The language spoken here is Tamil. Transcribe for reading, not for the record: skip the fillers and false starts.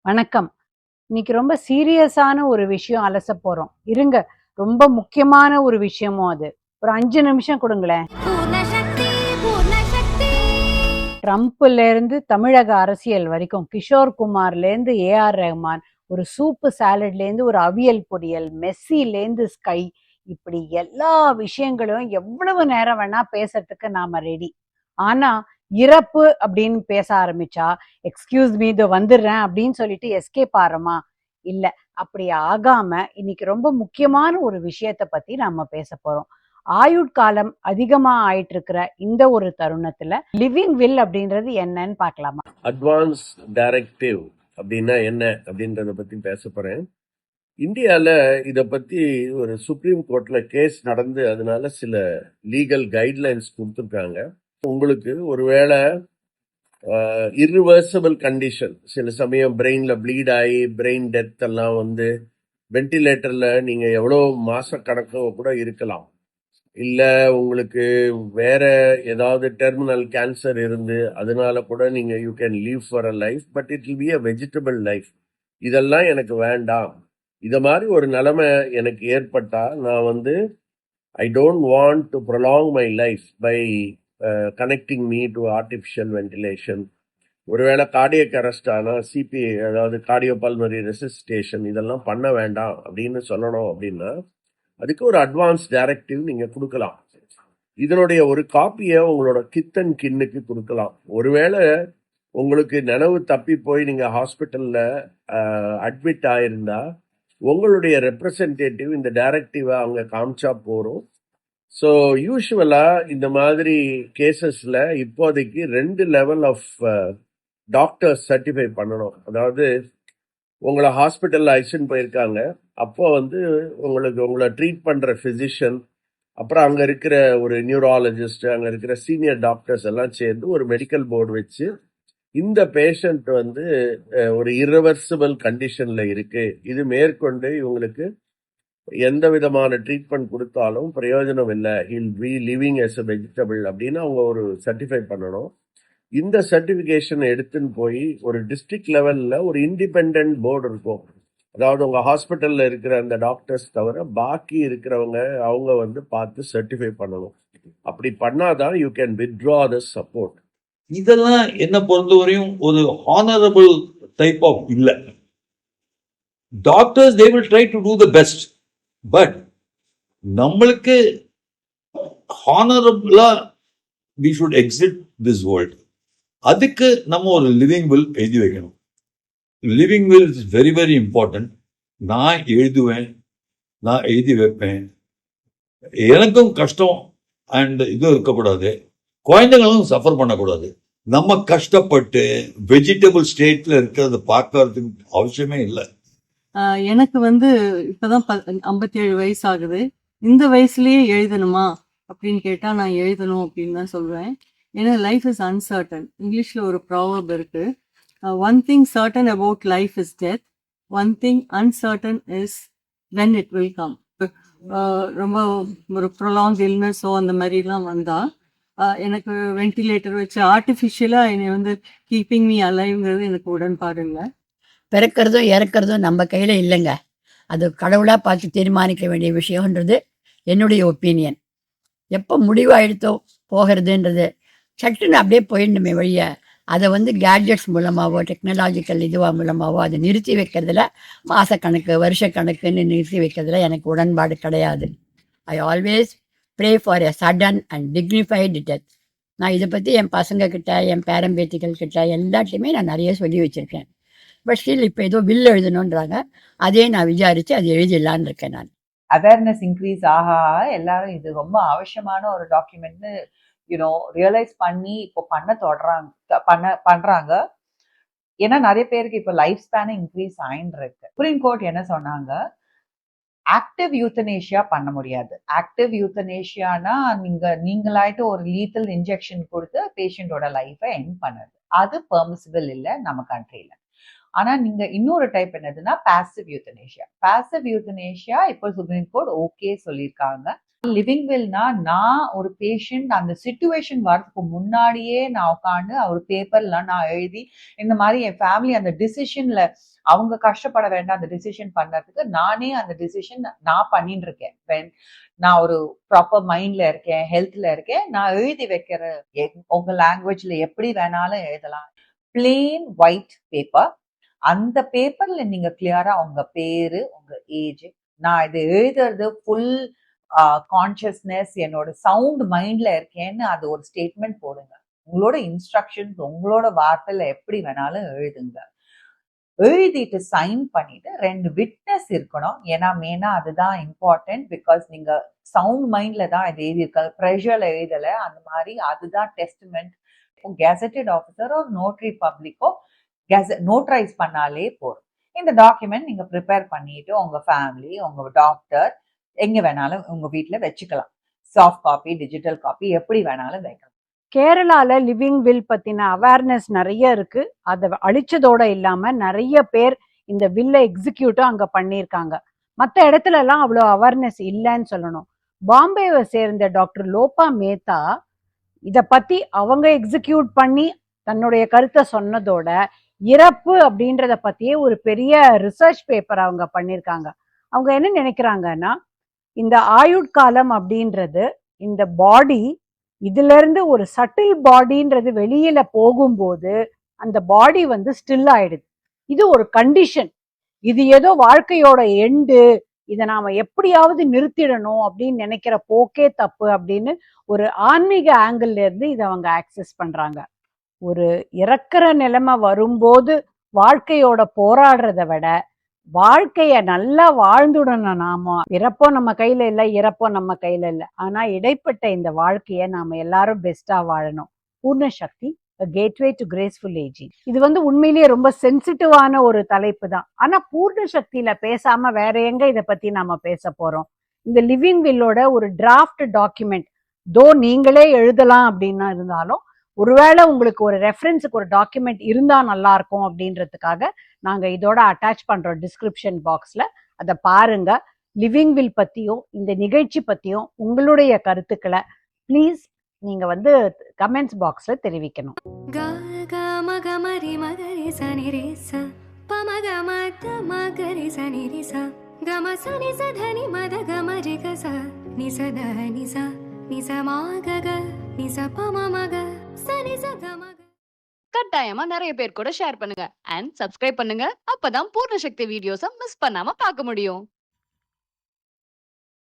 வணக்கம். இன்னைக்கு ரொம்ப சீரியஸான ஒரு விஷயம் அலச போறோம். இருங்க, ரொம்ப முக்கியமான ஒரு விஷயமும் அது. ஒரு 5 நிமிஷம் கொடுங்களேன். ட்ரம்ப்ல இருந்து தமிழக அரசியல் வரைக்கும், கிஷோர் குமார்ல இருந்து ஏஆர் ரஹ்மான், ஒரு சூப்பு சாலட்ல இருந்து ஒரு அவியல் பொரியல், மெஸ்ஸில இருந்து ஸ்கை, இப்படி எல்லா விஷயங்களும் எவ்வளவு நேரம் வேணா பேசுறதுக்கு நாம ரெடி. ஆனா இறப்பு அப்படின்னு பேச ஆரம்பிச்சா, எக்ஸ்கியூஸ் மீ இதோ வந்துடுறேன் அப்படின்னு சொல்லிட்டு எஸ்கேப் ஆறோமா? இல்ல, அப்படி ஆகாம இன்னைக்கு ரொம்ப முக்கியமான ஒரு விஷயத்த பத்தி நாம பேச போறோம். ஆயுட்காலம் அதிகமா ஆயிட்டு இருக்கிற இந்த ஒரு தருணத்துல லிவிங் வில் அப்படின்றது என்னன்னு பார்க்கலாமா? அட்வான்ஸ் டைரக்டிவ் அப்படின்னா என்ன அப்படின்றத பத்தி பேச போறேன். இந்தியால இத பத்தி ஒரு சுப்ரீம் கோர்ட்ல கேஸ் நடந்து அதனால சில லீகல் கைட்லைன்ஸ் கொடுத்துருக்காங்க. உங்களுக்கு ஒருவேளை இர்ரிவர்சபிள் கண்டிஷன், சில சமயம் பிரெயின்ல ப்ளீட் ஆகி பிரெயின் டெத் எல்லாம் வந்து வென்டிலேட்டர்ல நீங்க எவ்வளவு மாச கணக்கோ கூட இருக்கலாம். இல்ல உங்களுக்கு வேற ஏதாவது டெர்மினல் கேன்சர் இருந்து அதனால கூட நீங்க you can leave for a life, but it will be a vegetable life. இதெல்லாம் எனக்கு வேண்டாம், இத மாதிரி ஒரு நிலைமை எனக்கு ஏற்பட்டா நான் வந்து I don't want to prolong my life by connecting me to artificial ventilation. ஒருவேளை கார்டியக் அரெஸ்ட் ஆனா சிபி, அதாவது கார்டியோ பல்மரி ரெசிஸ்டேஷன், இதெல்லாம் பண்ண வேண்டாம் அப்படின்னு சொல்லணும் அப்படின்னா அதுக்கு ஒரு அட்வான்ஸ் டைரக்டிவ் நீங்க கொடுக்கலாம். இதனுடைய ஒரு காப்பியை உங்களோட கித்தன் கின்னுக்கு கொடுக்கலாம். ஒருவேளை உங்களுக்கு நினைவு தப்பி போய் நீங்க ஹாஸ்பிட்டல்ல அட்மிட் ஆயிருந்தா உங்களுடைய ரெப்ரசன்டேட்டிவ் இந்த டைரக்டிவை அவங்க காமிச்சா போறோம். ஸோ யூஸ்வலா இந்த மாதிரி கேசஸ்ல இப்போதைக்கு 2 லெவல் ஆஃப் டாக்டர்ஸ் சர்டிஃபை பண்ணணும். அதாவது உங்களை ஹாஸ்பிட்டல்ல ஐசன் போயிருக்காங்க, அப்போ வந்து உங்களுக்கு உங்களை ட்ரீட் பண்ற பிசிஷியன், அப்புறம் அங்க இருக்கிற ஒரு நியூராலஜிஸ்ட், அங்க இருக்கிற சீனியர் டாக்டர்ஸ் எல்லாம் சேர்ந்து ஒரு மெடிக்கல் போர்டு வச்சு இந்த பேஷண்ட் வந்து ஒரு irreversible கண்டிஷன்ல இருக்கு, இது மேற்கொண்டு இவங்களுக்கு எந்த விதமான ட்ரீட்மெண்ட் கொடுத்தாலும் பிரயோஜனம் இல்லை, will be living as a vegetable அப்படின்னு அவங்க ஒரு சர்டிஃபை பண்ணணும். இந்த சர்டிஃபிகேஷன் எடுத்துன்னு போய் ஒரு டிஸ்ட்ரிக்ட் லெவல்ல ஒரு இண்டிபெண்ட் போர்டு இருக்கும். அதாவது உங்க ஹாஸ்பிட்டல்ல இருக்கிற அந்த டாக்டர்ஸ் தவிர பாக்கி இருக்கிறவங்க அவங்க வந்து பார்த்து சர்டிஃபை பண்ணணும். அப்படி பண்ணாதான் you can withdraw the support. இதெல்லாம் என்ன பொறுத்தவரையும் ஒரு ஹானரபிள் டைப் ஆஃப் இல்ல. Doctors they will try to do the best, but நம்மளுக்கு ஹானரபிளா we should exit this world. அதுக்கு நம்ம ஒரு லிவிங் வில் எழுதி வைக்கணும். Living will is very very important. நான் எழுதுவேன், நான் எழுதி வைப்பேன். எனக்கும் கஷ்டம் அண்ட் இது இருக்கக்கூடாது, குழந்தைங்களும் சஃபர் பண்ணக்கூடாது. நம்ம கஷ்டப்பட்டு வெஜிடபிள் ஸ்டேட்ல இருக்கிறத பார்க்கறதுக்கு அவசியமே இல்லை. எனக்கு வந்து இப்பதான் 57 வயசு ஆகுது. இந்த வயசுலயே எழுதணுமா அப்படின்னு கேட்டா நான் எழுதணும் அப்படின்னு தான் சொல்றேன். ஏன்னா லைஃப் இஸ் அன்சர்டன். இங்கிலீஷ்ல ஒரு ப்ராவர்ப் இருக்கு, one thing certain about life is death, one thing uncertain is when it will come. ரொம்ப ஒரு ப்ரொலாங் இல்னஸோ அந்த மாதிரிலாம் வந்தா எனக்கு வென்டிலேட்டர் வச்சு ஆர்டிஃபிஷியலாக என்னை வந்து கீப்பிங் மீ அலைவ்ங்கிறது எனக்கு உடன்பாடு இல்லை. பிறக்கிறதும் இறக்கிறதும் நம்ம கையில் இல்லைங்க, அது கடவுளாக பார்த்து தீர்மானிக்க வேண்டிய விஷயம்ன்றது என்னுடைய ஒப்பீனியன். எப்போ முடிவாயிடுத்தோ போகிறதுன்றது சட்டுன்னு அப்படியே போயிடணுமே வழிய அதை வந்து கேட்ஜெட்ஸ் மூலமாகவோ டெக்னாலஜிக்கல் இதுவாக மூலமாகவோ அதை நிறுத்தி வைக்கிறதுல, மாதக்கணக்கு வருஷக்கணக்குன்னு நிறுத்தி வைக்கிறதுல எனக்கு உடன்பாடு கிடையாது. I always pray for a sudden and dignified death. நான் இதை பற்றி என் பசங்கக்கிட்ட, என் பேரம்பேத்திகள் கிட்ட எல்லாத்தையுமே நான் நிறைய சொல்லி வச்சுருக்கேன். பட் ஸ்டில் இப்போ ஏதோ வில் எழுதணுன்றாங்க, அதே நான் விசாரித்து அது எழுதிடலான்னு இருக்கேன். நான் அவேர்னஸ் இன்க்ரீஸ் ஆக எல்லாரும் இது ரொம்ப அவசியமான ஒரு டாக்குமெண்ட்னு ரியலைஸ் பண்ணி இப்போ பண்றாங்க. ஏன்னா நிறைய பேருக்கு இப்போ லைஃப் ஸ்பேன் இன்க்ரீஸ் ஆயின்னு இருக்கு. சுப்ரீம் கோர்ட் என்ன சொன்னாங்க, ஆக்டிவ் யூத்தனேஷியா பண்ண முடியாது. ஆக்டிவ் யூத்தனேஷியானா நீங்களாயிட்டு ஒரு லீத்தல் இன்ஜெக்ஷன் கொடுத்து பேஷண்டோட லைஃபை எண்ட் பண்ணுது, அது பெர்மிசிபிள் இல்லை நம்ம கண்ட்ரியில. ஆனா நீங்க இன்னொரு டைப் என்னதுன்னா பாசிவ் யூத்தனேஷியா. பாசிவ் யூத்தனேஷியா இப்போ சுப்ரீம் கோர்ட் ஓகே சொல்லியிருக்காங்க. லிவிங் வில்னா நான் ஒரு பேஷண்ட் அந்த சிச்சுவேஷன் வரதுக்கு முன்னாடியே நான் உட்காந்து ஒரு பேப்பர்லாம் நான் எழுதி இந்த மாதிரி என் ஃபேமிலி அந்த டிசிஷன்ல அவங்க கஷ்டப்பட வேண்டாம் அந்த டிசிஷன் பண்ணறதுக்கு நானே அந்த டிசிஷன் நான் பண்ணிட்டு இருக்கேன். When நான் ஒரு ப்ராப்பர் மைண்ட்ல இருக்கேன், ஹெல்த்ல இருக்கேன், நான் எழுதி வைக்கிற உங்க லாங்குவேஜ்ல எப்படி வேணாலும் எழுதலாம். பிளெயின் ஒயிட் பேப்பர், அந்த பேப்பர்ல நீங்க கிளியரா உங்க பேரு, உங்க ஏஜ், நான் இது எழுதுறது ஃபுல் கான்சியஸ்னஸ், என்னோட சவுண்ட் மைண்ட்ல இருக்கேன்னு அது ஒரு ஸ்டேட்மெண்ட் போடுங்க. உங்களோட இன்ஸ்ட்ரக்ஷன்ஸ் உங்களோட வார்த்தையில எப்படி வேணாலும் எழுதுங்க. எழுதிட்டு சைன் பண்ணிட்டு 2 விட்னஸ் இருக்கணும். ஏன்னா மெயினா அதுதான் இம்பார்ட்டன்ட். பிகாஸ் நீங்க சவுண்ட் மைண்ட்ல தான் இது எழுதியிருக்க, ப்ரெஷர்ல எழுதல. அந்த மாதிரி அதுதான் டெஸ்ட்மெண்ட். கெசட்டட் ஆஃபீஸரோ நோட்டரி பப்ளிக்கோ நோட்டரைஸ் பண்ணாலே போதும். இந்த டாக்குமெண்ட் நீங்க ப்ரிப்பேர் பண்ணிட்டு உங்க ஃபேமிலி, உங்க டாக்டர் எங்க வேணாலும் உங்க வீட்டுல வச்சுக்கலாம். சாஃப்ட் காப்பி, டிஜிட்டல் காப்பி எப்படி வேணாலும் வைக்கலாம். கேரளால லிவிங் வில் பத்தின அவேர்னஸ் நிறைய இருக்கு. அதை அழிச்சதோட இல்லாம நிறைய பேர் இந்த வில்லை எக்ஸிக்யூட்டும் அங்க பண்ணியிருக்காங்க. மற்ற இடத்துல எல்லாம் அவ்வளோ அவேர்னஸ் இல்லைன்னு சொல்லணும். பாம்பேவை சேர்ந்த டாக்டர் லோபா மேத்தா இத பத்தி அவங்க எக்ஸிக்யூட் பண்ணி தன்னுடைய கருத்தை சொன்னதோட இறப்பு அப்படின்றத பத்தியே ஒரு பெரிய ரிசர்ச் பேப்பர் அவங்க பண்ணியிருக்காங்க. அவங்க என்ன நினைக்கிறாங்கன்னா, இந்த ஆயுட்காலம் அப்படின்றது இந்த பாடி இதுல இருந்து ஒரு சட்டில் பாடின்றது வெளியில போகும்போது அந்த பாடி வந்து ஸ்டில் ஆயிடுது. இது ஒரு கண்டிஷன். இது ஏதோ வாழ்க்கையோட எண்டு, இதை நாம எப்படியாவது நிறுத்திடணும் அப்படின்னு நினைக்கிற போக்கே தப்பு அப்படின்னு ஒரு ஆன்மீக ஆங்கிள் இருந்து இதை அவங்க ஆக்சஸ் பண்றாங்க. ஒரு இறக்குற நிலைமை வரும்போது வாழ்க்கையோட போராடுறத விட வாழ்க்கைய நல்லா வாழ்ந்துடணும். நாம இறப்போ நம்ம கையில இல்ல, இறப்போ நம்ம கையில இல்ல. ஆனா இடைப்பட்ட இந்த வாழ்க்கைய நாம எல்லாரும் பெஸ்டா வாழணும். பூர்ண சக்தி, கேட்வே டு கிரேஸ்ஃபுல் ஏஜிங். இது வந்து உண்மையிலேயே ரொம்ப சென்சிட்டிவான ஒரு தலைப்பு தான். ஆனா பூர்ண சக்தியில பேசாம வேற எங்க இதை பத்தி நாம பேச போறோம்? இந்த லிவிங் வில்லோட ஒரு டிராஃப்ட் டாக்குமெண்ட் தோ நீங்களே எழுதலாம் அப்படின்னா இருந்தாலும், ஒருவேளை உங்களுக்கு ஒரு ரெஃபரன்ஸுக்கு ஒரு டாக்குமெண்ட் இருந்தா நல்லா இருக்கும் அப்படின்றதுக்காக நாங்க இதோட அட்டாச் பண்றோம் டிஸ்கிரிப்ஷன் பாக்ஸ்ல. அதை பாருங்க. லிவிங் வில் பத்தியும் இந்த நிகழ்ச்சி பத்தியும் உங்களுடைய கருத்துக்களை ப்ளீஸ் நீங்க வந்து கமெண்ட்ஸ் பாக்ஸ்ல தெரிவிக்கணும். கட்டாயமா நிறைய பேர் கூட ஷேர் பண்ணுங்க அண்ட் சப்ஸ்கிரைப் பண்ணுங்க. அப்பதான் பூர்ண சக்தி வீடியோஸை மிஸ் பண்ணாம பார்க்க முடியும்.